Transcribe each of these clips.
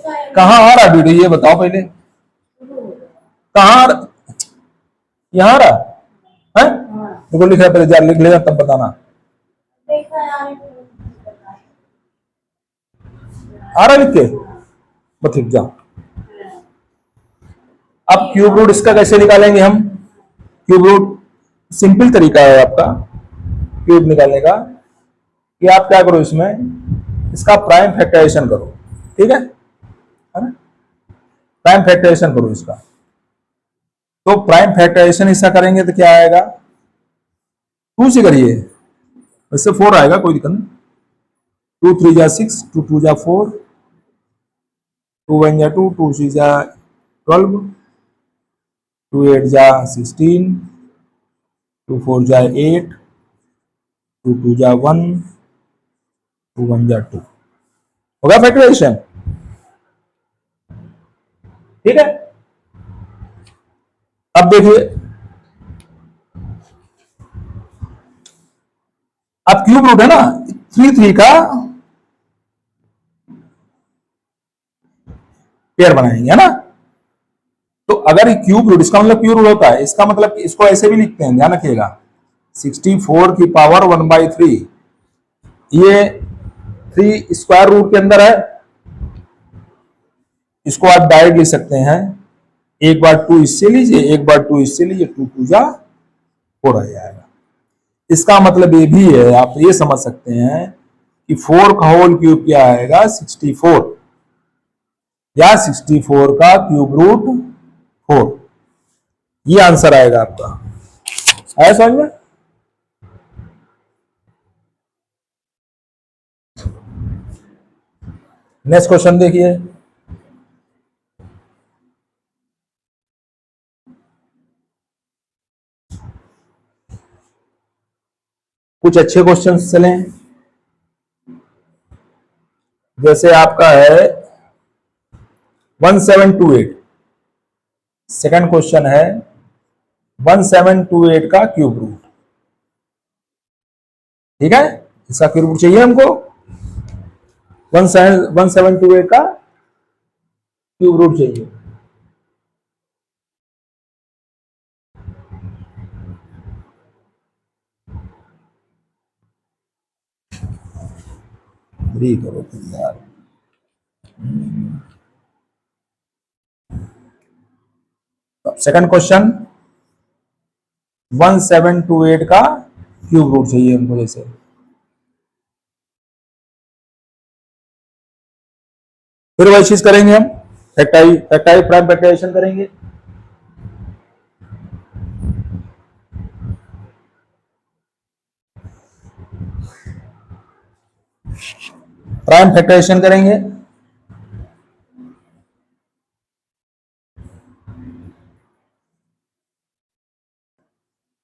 कहाँ आ रहा वीडियो ये बताओ पहले, कहाँ आ रहा? यहाँ आ रहा है? देखो लिखा है, पहले जा लिख लेगा तब बताना। आ रहा लिख के बस ठीक जाओ। अब क्यूब रूट इसका कैसे निकालेंगे हम? क्यूब रूट सिंपल तरीका है आपका क्यूब निकालने का कि आप क्या करो, इसमें इसका प्राइम फैक्टराइजेशन करो, ठीक है ना? प्राइम फैक्टराइजेशन करो इसका। तो प्राइम फैक्टराइजेशन इसका करेंगे तो क्या आएगा? 2 से करिए, वैसे 4 आएगा, कोई दिक्कत नहीं। 2 3 जा 6, 2 2 जा 4, 2 1 जा 2, 2 6 जा 12, 2 8 जा 16, 2 4 जा 8, 2 2 जा 1, 2 1 जा 2। होगा फैक्टराइजेशन, ठीक है। अब देखिए, अब क्यूब रूट है ना, 3 3 का पेयर बनाएंगे, है ना? तो अगर क्यूब रूट, इसका मतलब क्यूब रूट होता है, इसका मतलब इसको ऐसे भी लिखते हैं, ध्यान रखिएगा, 64 की पावर 1/3। ये 3 स्क्वायर रूट के अंदर है, इसको आप डायरेक्ट लिख सकते हैं, 1/2 इससे लीजिए, 1/2 इससे लीजिए, 2 2 जा 4 आ जाएगा। इसका मतलब ये भी है, आप ये समझ सकते हैं कि 4 का होल क्यूब क्या आएगा? 64, या 64 का क्यूब रूट 4, ये आंसर आएगा आपका। आया समझ में? नेक्स्ट क्वेश्चन देखिए, कुछ अच्छे क्वेश्चंस चलें। जैसे आपका है 1728, सेकंड क्वेश्चन है 1728 का क्यूब रूट, ठीक है? इसका क्यूब रूट चाहिए हमको, 1728 का क्यूब रूट चाहिए। करो तुम यार। सेकंड क्वेश्चन 1728 का क्यूब रूट चाहिए हमको। जैसे फिर वही चीज करेंगे हम, फैक्टराइज प्राइम फैक्टराइजेशन करेंगे। प्राइम फैक्टराइजेशन करेंगे,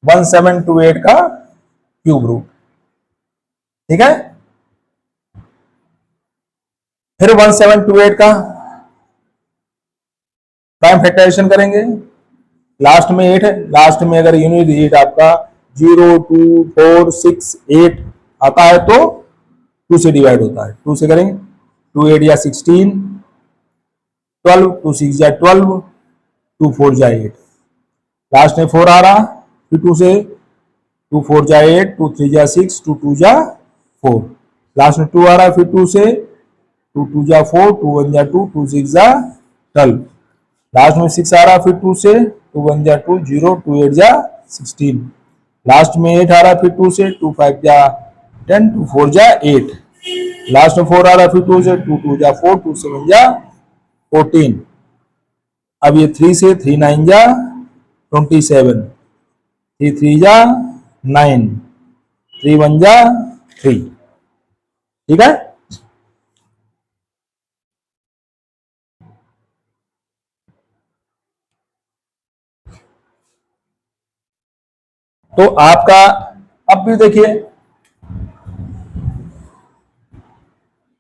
वन 1728 का क्यूब रूट, ठीक है। फिर 1728 का प्राइम फैक्टराइजेशन करेंगे, लास्ट में 8 है, लास्ट में अगर यूनिट डिजिट आपका 0 2 4 6 8 आता है तो 2 से डिवाइड होता है, 2 से करेंगे, 2 8 या 16, 12 2 6 या 12, 2 4 जा 8, लास्ट में 4 आ रहा, फिर 2 से 2 4 जा 8, 2 3 जा 6, 2 2 जा 4, लास्ट में 2 आ रहा है, फिर 2 से 2 2 जा 4, 2 1 जा 2, 2 6 जा 12, लास्ट में 6 आ रहा, फिर 2 से 2 1 जा 2 0, 2 8 जा 16, लास्ट में 8 आ रहा, फिर 2 से 2 5 जा 10, 2 4 जा 8, लास्ट में 4 आ रहा, फिर 2 से 2 2 जा 4, 2 7 जा 14, अब ये 3 से 3 9 जा 27, 3 3 जा 9, 3 1 जा 3, ठीक है। तो आपका अब भी देखिए,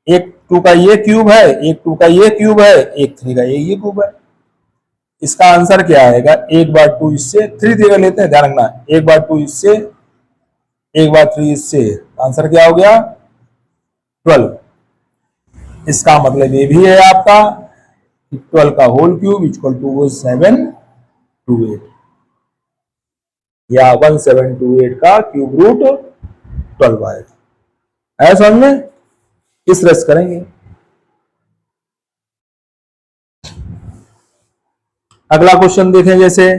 एक 2 का ये क्यूब है, एक 2 का ये क्यूब है, एक 3 का ये क्यूब है। इसका आंसर क्या आएगा? 1/2 इससे 3 3 लेते हैं, ध्यान रखना, 1/2 इससे 1/3 इससे, आंसर क्या हो गया? 12। इसका मतलब ये भी है आपका 12 का होल क्यूब इक्वल टू वो 728 या 1728 का क्यूब रूट 12 आएगा। ऐसा समझ में इस रस करेंगे। अगला क्वेश्चन देखें, जैसे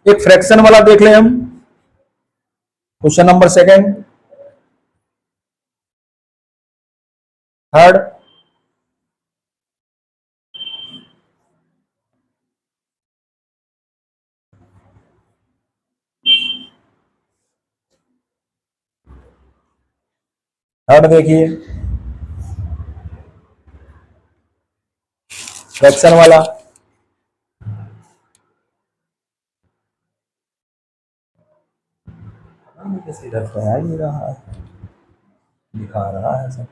एक फ्रैक्शन वाला देख लें हम, question number second, third, third देखिए फ्रैक्शन वाला। इधर तो आ ही रहा है, दिखा रहा है सब।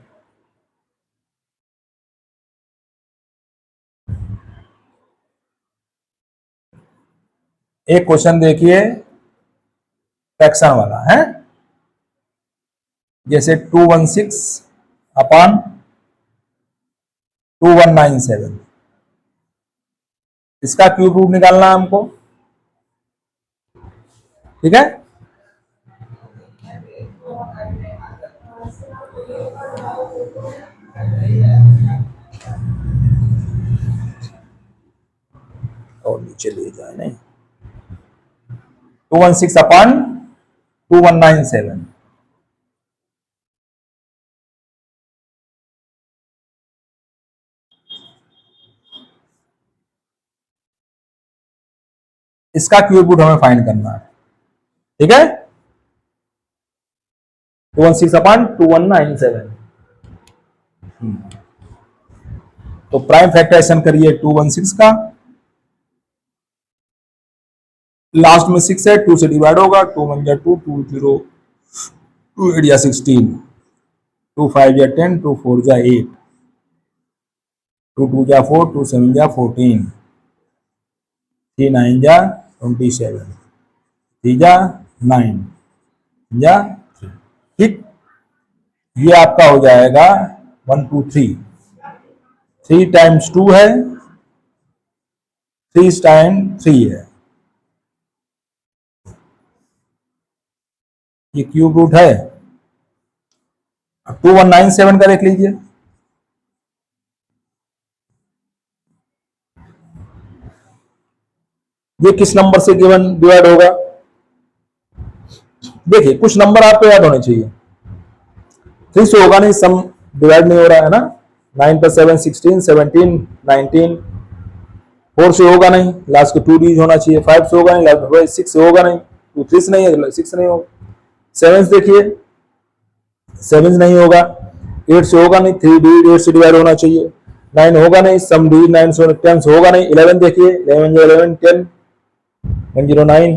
एक क्वेश्चन देखिए फ्रैक्शन वाला है, जैसे 216 अपॉन 2197, इसका क्यूब रूट निकालना है हमको। ठीक है, और नीचे ले जाए नहीं, 216 अपॉन 2197, इसका क्यूब रूट हमें फाइंड करना है। ठीक है, 216 अपॉन 2197। तो प्राइम फैक्टराइजेशन करिए 216 का, लास्ट में 6 है, 2 से डिवाइड होगा, 2 1 जा 2, 2 0, 2 8 जा 16, 2 5 जा 10, 2 4 जा 8, 2 2 जा 4, 2 7 जा 14, 3 9 जा 27, 3 जा 9 जा 3। ठीक, ये आपका हो जाएगा 1 2 3, 3 टाइम्स 2 है, 3 टाइम 3 है, ये क्यूब रूट है। 2197 का देख लीजिए, ये किस नंबर से गिवन डिवाइड होगा। देखिए कुछ नंबर आपको याद होने चाहिए, 3 से होगा नहीं, सम डिवाइड नहीं हो रहा है ना, 9 पर 7 16, 17 19, 4 से होगा नहीं, लास्ट के 2 डीज होना चाहिए, 5 से होगा नहीं, लास्ट 6 से होगा नहीं, 2 3 से नहीं है, 6 से नहीं होगा, 7 देखिए 7 नहीं होगा, 8 से होगा नहीं, 3 डी 8 से डिवाइड होना चाहिए, 9 होगा नहीं, सम डी 9 से 10 से होगा नहीं, 11 देखिए 11 11 10 109,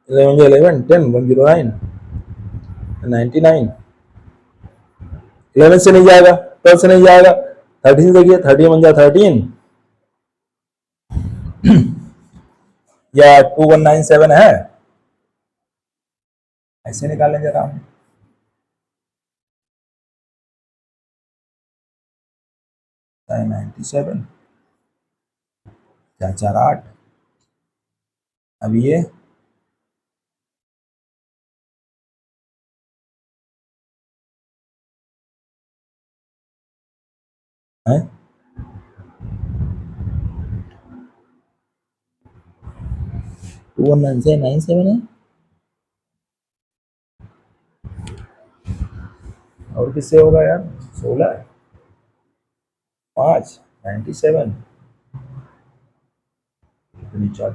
11 11 10 109 99, 11 से नहीं जाएगा, 12 से नहीं जाएगा, 13 देखिए 30 1 जा 13 या 2197 है, ऐसे निकालें जरा हम। 97 4 4 8, अब ये है 2197 है, और किससे होगा यार, 16 5 97, कितनी 4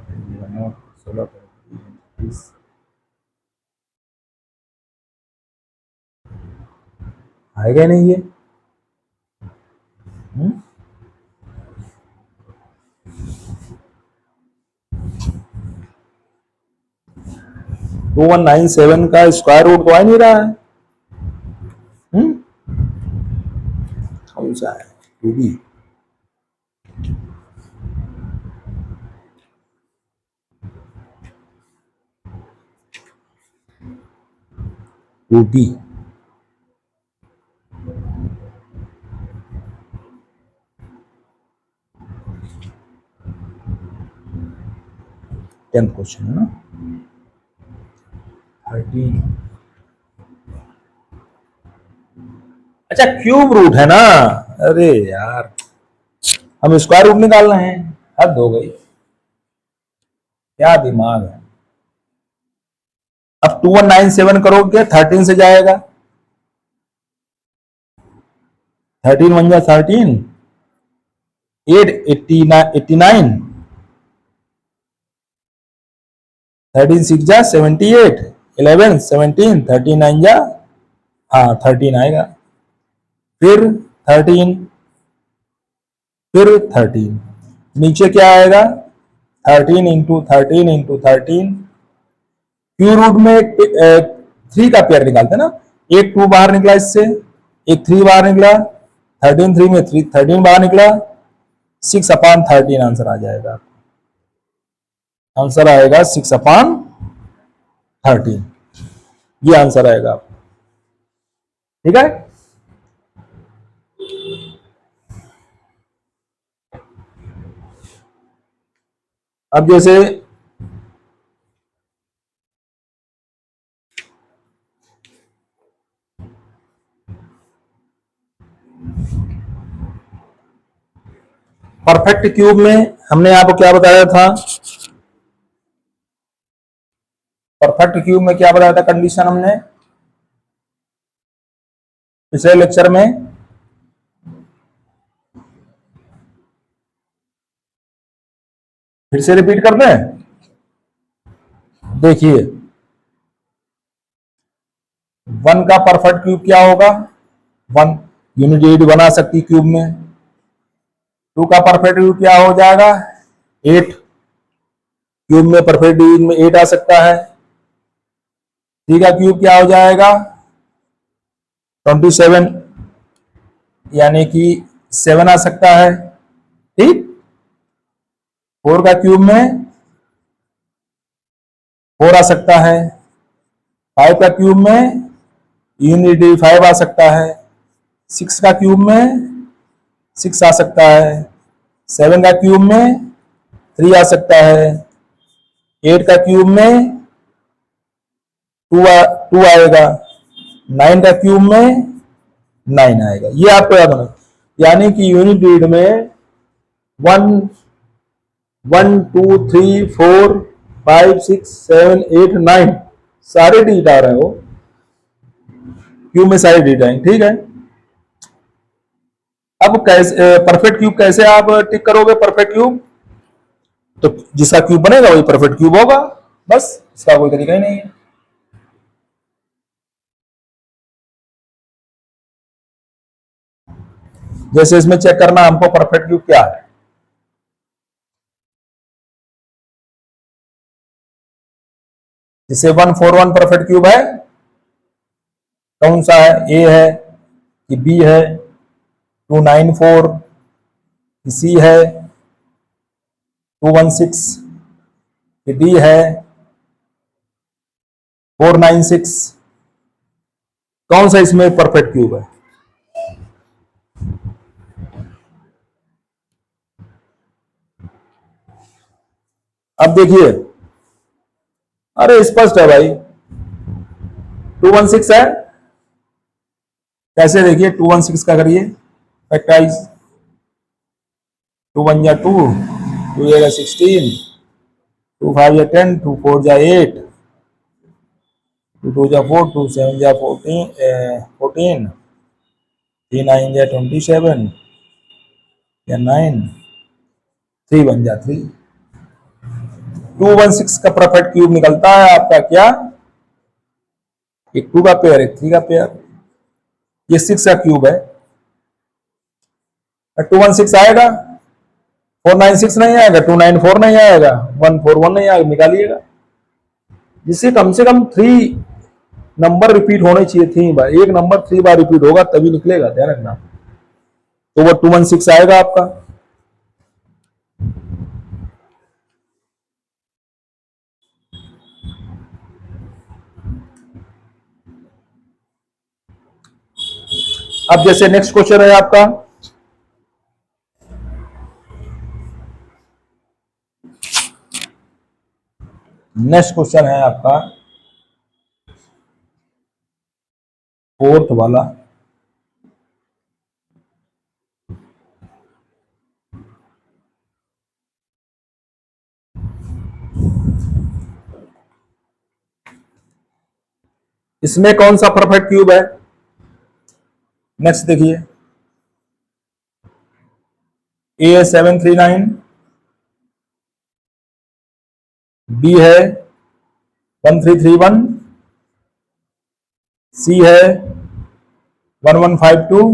16 30 आएगा नहीं ये। 2197 का स्क्वायर रूट तो आ नहीं रहा है, कौन सा है, 2b, 2t। टेंथ क्वेश्चन है ना, 13। अच्छा क्यूब रूट है ना, अरे यार हम स्क्वायर रूट निकाल रहे हैं, हद हो गई, क्या दिमाग है। अब 2197 करोगे 13 से जाएगा, 13 वन जा 13, 8 89, 13 6 जा 78, 11 17, 13 9 जा, हाँ 13 आएगा, फिर 13, फिर 13, नीचे क्या आएगा 13 इंटू 13 इंटू 13, क्यू रूट में थ्री का पेयर निकालते हैं ना, एक टू बाहर निकला इससे, एक थ्री बाहर निकला, 13 थ्री में 13 बाहर निकला, 6/13 आंसर आ जाएगा, आंसर आएगा 6/13, ये आंसर आएगा, ठीक है। अब जैसे परफेक्ट क्यूब में हमने आपको क्या बताया था, परफेक्ट क्यूब में क्या बताया था कंडीशन हमने पिछले लेक्चर में, फिर से रिपीट कर दें। देखिए 1 का परफेक्ट क्यूब क्या होगा, 1 यूनिट डिजिट बना सकती क्यूब में, 2 का परफेक्ट क्यूब क्या हो जाएगा 8, क्यूब में परफेक्ट डिजिट में 8 आ सकता है, 3 का क्यूब क्या हो जाएगा 27, यानी कि 7 आ सकता है, ठीक। 4 का क्यूब में 4 आ सकता है, 5 का क्यूब में यूनिट 5 आ सकता है, 6 का क्यूब में 6 आ सकता है, 7 का क्यूब में 3 आ सकता है, 8 का क्यूब में 2 आएगा, 9 का क्यूब में 9 आएगा, ये आपको याद होना, यानी कि यूनिट डिजिट में 1 1 2 3 4 5 6 7 8 9 सारे डिजिट आ रहे हो, क्यूब में सारे डिजिट आएंगे, ठीक है। अब कैसे परफेक्ट क्यूब कैसे आप टिक करोगे परफेक्ट क्यूब, तो जिसका क्यूब बनेगा वही परफेक्ट क्यूब होगा, बस इसका कोई तरीका ही नहीं है। जैसे इसमें चेक करना हमको परफेक्ट क्यूब क्या है, जैसे 141 परफेक्ट क्यूब है, कौन सा है, ए है कि बी है, 294 कि सी है, 216 कि डी है, 496, कौन सा इसमें परफेक्ट क्यूब है। अब देखिए, अरे स्पष्ट है भाई, 216 है, कैसे देखिए 216 का करिए फैक्टराइज, 2 1 जा 2, 2 जा 16, 2 5 जा 10, 2 4 जा 8, 2 2 जा 4, 2 7 जा 14, 3 9 जा 27 या 9, 3 1 जा 3, 216 का परफेक्ट क्यूब निकलता है आपका क्या, एक 2 का पेयर एक 3 का पेयर, ये 6 का क्यूब है, 216 आएगा, 496 नहीं आएगा, 294 नहीं आएगा, 141 नहीं आएगा, निकालिएगा, जिससे कम से कम 3 नंबर रिपीट होने चाहिए थी, एक नंबर 3 बार रिपीट होगा तभी निकलेगा, ध्यान रखना, तो वो 216 आएगा आपका। अब जैसे नेक्स्ट क्वेश्चन है आपका, नेक्स्ट क्वेश्चन है आपका फोर्थ वाला। इसमें कौन सा परफेक्ट क्यूब है? नेक्स्ट देखिए, ए है 739, बी है 1331, सी है 1152,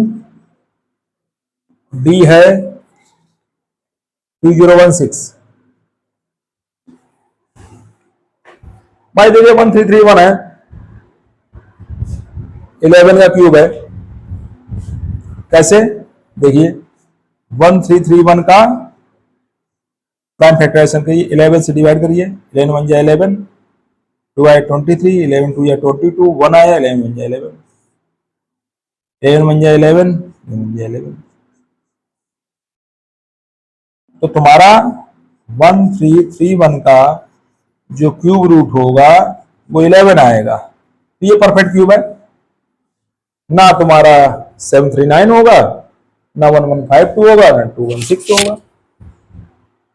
डी है 2016। भाई देखिए 1331 है, 11 का क्यूब है। कैसे? देखिए 1331 का प्राइम फैक्टराइजेशन करिए, 11 से डिवाइड करिए, 11 1 जा 11, 2 आया 23, 11 2 या 22, 1 आया, 11 1 जा 11, 11 1 जा 11, 11 जा 11। तो तुम्हारा 1331 का जो क्यूब रूट होगा वो 11 आएगा। तो ये परफेक्ट क्यूब है। ना तुम्हारा 739 होगा, ना 1152 होगा, ना 216 होगा,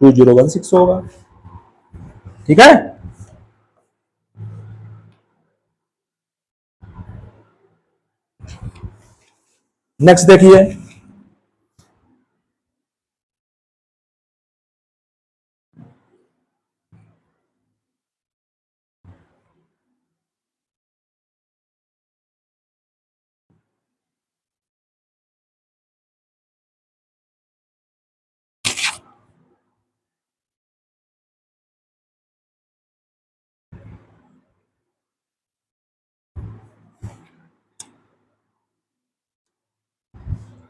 2016 होगा। ठीक है। नेक्स्ट देखिए,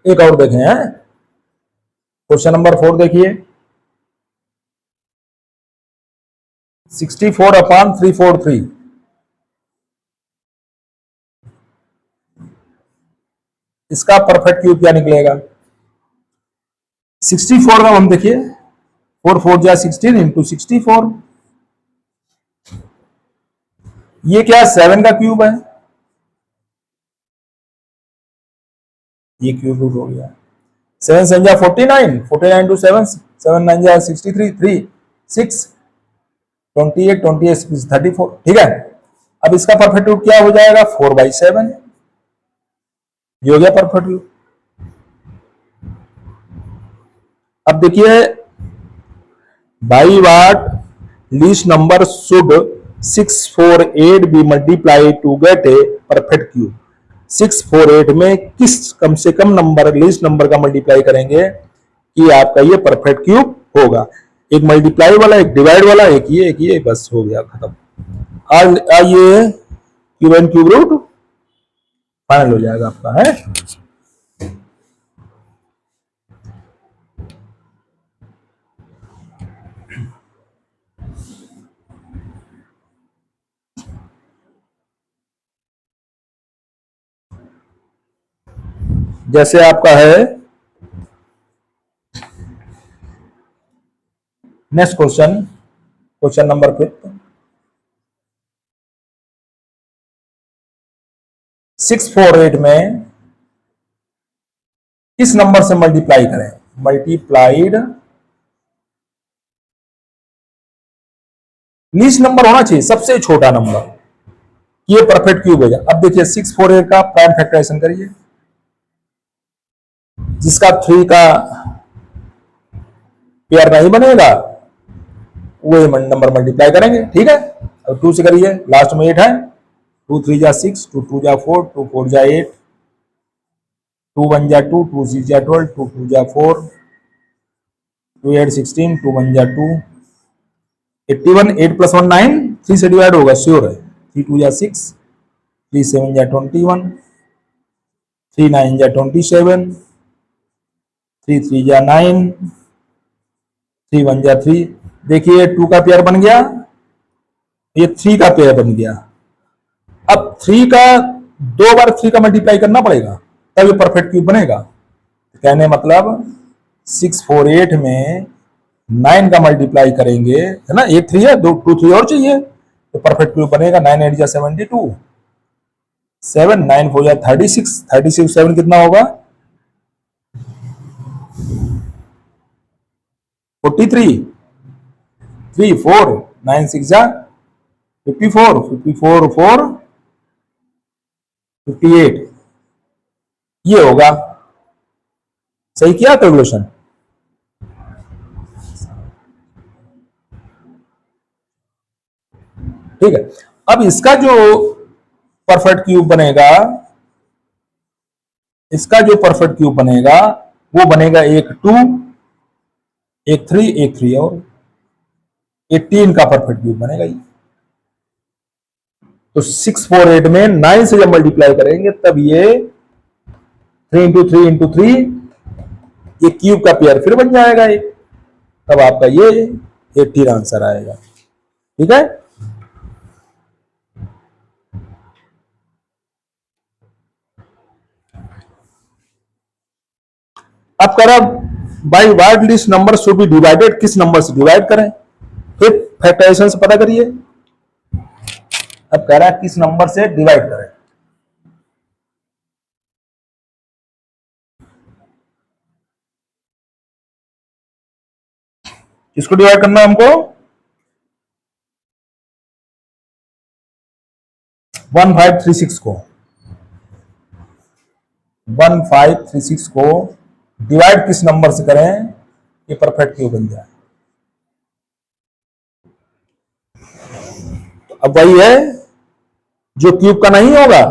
एक और देखें हैं, क्वेश्चन नंबर 4 देखिए, 64/343। इसका परफेक्ट क्यूब क्या निकलेगा? 64 का हम देखिए, 4 4 जा 16 इंटू 64। ये क्या 7 का क्यूब है, ये क्यूब रूट हो गया। 7 7 जा 49, 49 टू 7, 7 9 जा 63, 3 6 28, 28 34। ठीक है। अब इसका परफेक्ट रूट क्या हो जाएगा? 4/7। ये हो गया परफेक्ट रूट। अब देखिए, by what least number should 648 be multiply to get a perfect cube. 648 में किस कम से कम नंबर, लीस्ट नंबर का मल्टीप्लाई करेंगे कि आपका ये परफेक्ट क्यूब होगा? एक मल्टीप्लाई वाला, एक डिवाइड वाला, एक ये, बस हो गया, खत्म। ये cube and cube root final हो जाएगा आपका है। जैसे आपका है नेक्स्ट क्वेश्चन, क्वेश्चन नंबर 5, 648 में किस नंबर से मल्टीप्लाई करें? मल्टीप्लाइड लीस्ट नंबर होना चाहिए, सबसे छोटा नंबर। ये परफेक्ट क्यूब हो जाए। अब देखिए 648 का प्राइम फैक्टराइजेशन करिए, जिसका 3 का पेयर नहीं बनेगा वो नंबर मल्टीप्लाई करेंगे। ठीक है। अब 2 से करिए, लास्ट में 8 है, 2 3 जा 6, 2 2 जा 4, 2 4 जा 8, 2 1 जा 2, 2 6 जा 12, 2 2 जा 4, 2 8 16, 2 1 जा 2, 81, 8 + 1 9, 3 से डिवाइड होगा, श्योर है। 3 2 जा 6, 3 7 जा 21, 3 9 जा 27, 3 3 जा 9, 3 1 जा 3। देखिए 2 का पेयर बन गया, ये 3 का पेयर बन गया। अब 3 का 2 बार 3 का मल्टीप्लाई करना पड़ेगा, तब ये परफेक्ट क्यूब बनेगा। तो कहने मतलब 648 में 9 का मल्टीप्लाई करेंगे, है ना, 8 3 है, 2 3 और चाहिए, तो परफेक्ट क्यूब बनेगा। 9 8 जा 72, 7 9 4 जा 36, 36 7 कितना होगा 43, 3 4 9 6 जा 54, 54 4 58, ये होगा। सही किया कैलकुलेशन। ठीक है, अब इसका जो परफेक्ट क्यूब बनेगा, इसका जो परफेक्ट क्यूब बनेगा वो बनेगा एक 2 एक 3 एक 3 और 18 का परफेक्ट क्यूब बनेगा ये। तो 648 में 9 से जब मल्टीप्लाई करेंगे तब ये 3 ये क्यूब का पेयर फिर बन जाएगा ये, तब आपका ये 18 आंसर आएगा। ठीक है, अब कह रहा by what least number should be divided, किस नंबर से डिवाइड करें, फिर फैक्टराइजेशन से पता करिए। अब कह रहा है किस नंबर से डिवाइड करें। किसको डिवाइड करना है हमको, 1536 को, 1536 को डिवाइड किस नंबर से करें कि परफेक्ट क्यूब बन जाए। तो अब वही है जो क्यूब का नहीं होगा,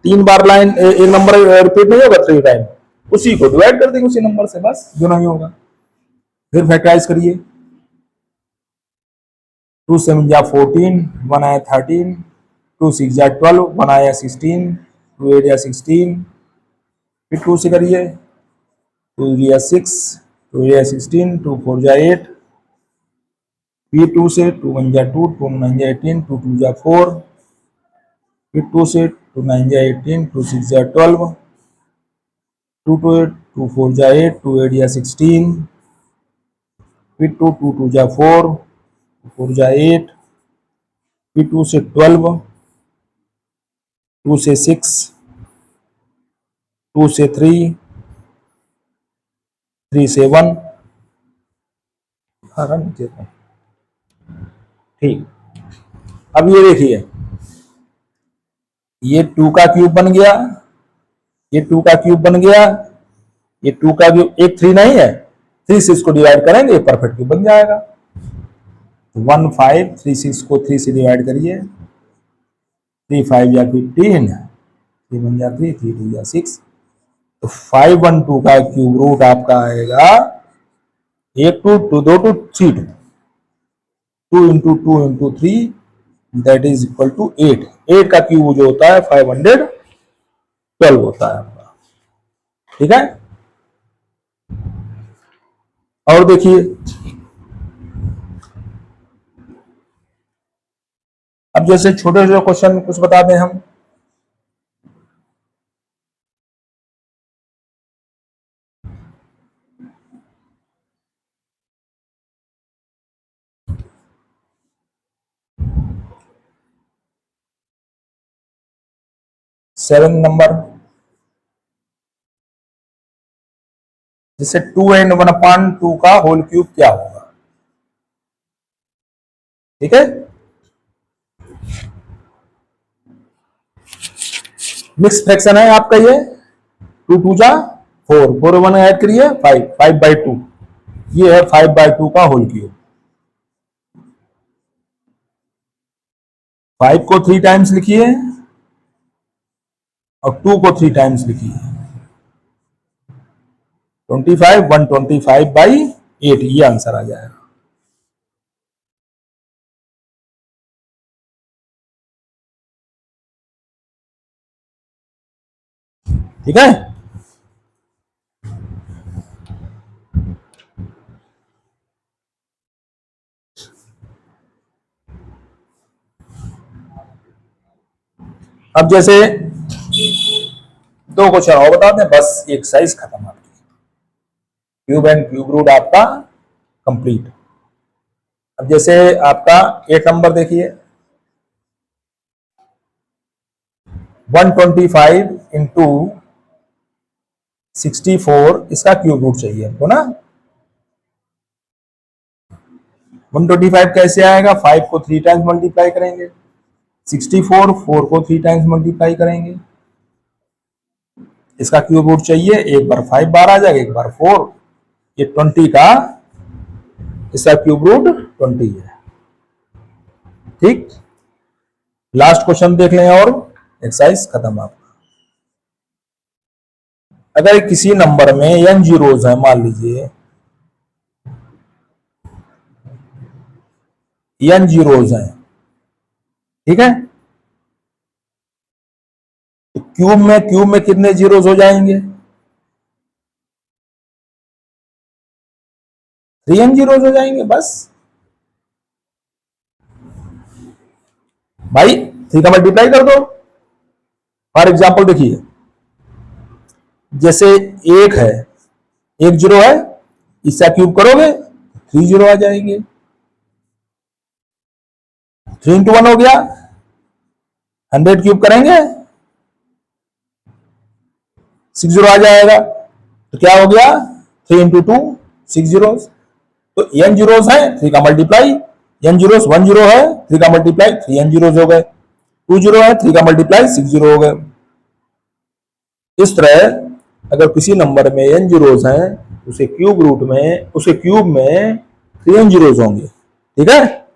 3 बार लाइन एक नंबर रिपीट नहीं होगा 3 टाइम, उसी को डिवाइड कर देंगे उसी नंबर से, बस जो नहीं होगा। फिर फैक्टराइज करिए, 2 7 जा 14, 1 आया 13, 2 6 जा 12, 1 आया 16, 2 8 जा 16, फिर 2 से करिए, 2 या 6, 2 या 16, 2 4 जा 8, फिर 2 से 2 1 जा 2, 2 9 जा 18, 2 2 जा 4, फिर 2 से 2 9 जा 18, 2 6 जा 12, 2 2 8, 2 4 जा 8, 2 8 जा 16, फिर 2 2 2 जा 4, 4 जा 8, फिर 2 से 12, 2 से 6, 2 से 3, 3 से 1, नीचे था। ठीक, अब ये देखिए, ये 2 का क्यूब बन गया, ये 2 का क्यूब बन गया, ये 2 का क्यूब, एक 3 नहीं है, 3 से इसको डिवाइड करेंगे परफेक्ट क्यूब बन जाएगा। 1536 को 3 से डिवाइड करिए, 3 5 या 15, 3 1 या 3, 3 2 या 6, तो 512 का क्यूब रूट आपका आएगा 1 2 2 2 2 3 2, 2 into 2 into 3 that is equal to 8। 8 का क्यूब जो होता है 512 होता है आपका। ठीक है, और देखिए, अब जैसे छोटे छोटे क्वेश्चन कुछ बता दें हम, सेवन नंबर, जैसे 2 एंड 1/2 का होल क्यूब क्या होगा। ठीक है, मिक्स फ्रैक्शन है आपका ये, 2 2 जा 4, 4 1 ऐड करिए 5, 5/2, ये है 5/2 का होल क्यूब। 5 को 3 टाइम्स लिखिए और 2 को 3 टाइम्स लिखिए, 25, 125/8, ये आंसर आ जाएगा। ठीक है, अब जैसे दो क्वेश्चन और बता दें, बस एक्सरसाइज खत्म आपकी, क्यूब एंड क्यूब रूट आपका कंप्लीट। अब जैसे आपका 8 नंबर देखिए, 125 इंटू 64 इसका क्यूब रूट चाहिए हमको ना। 125 कैसे आएगा, 5 को 3 टाइम्स मल्टीप्लाई करेंगे, 64 4 को 3 टाइम्स मल्टीप्लाई करेंगे, इसका क्यूब रूट चाहिए। एक बार 5 बार आ जाएगा, एक बार 4, ये 20 का इसका क्यूब रूट 20 है। ठीक, लास्ट क्वेश्चन देख लें और एक्सरसाइज खत्म आपका। अगर किसी नंबर में n जीरोज है, मान लीजिए n जीरोज हैं, ठीक है, तो क्यूब में कितने जीरोज हो जाएंगे, 3n जीरोज हो जाएंगे बस। भाई 3 का मल्टीप्लाई कर दो। फॉर एग्जाम्पल देखिए, जैसे एक है, एक जीरो है, इसका क्यूब करोगे 3 जीरो आ जाएंगे, 3 इंटू 1 हो गया, 100 क्यूब करेंगे 6 जीरो आ जाएगा, तो क्या हो गया 3 इंटू 2 6 जीरो। तो n जीरोस है, 3 का मल्टीप्लाई, n जीरोस 1 जीरो है, 3 का मल्टीप्लाई 3n जीरोस हो गए, 2 जीरो है, 3 का मल्टीप्लाई 6 जीरो हो गए। इस तरह अगर किसी नंबर में n जीरोस हैं, उसे क्यूब में 3n जीरोस होंगे, ठीक है।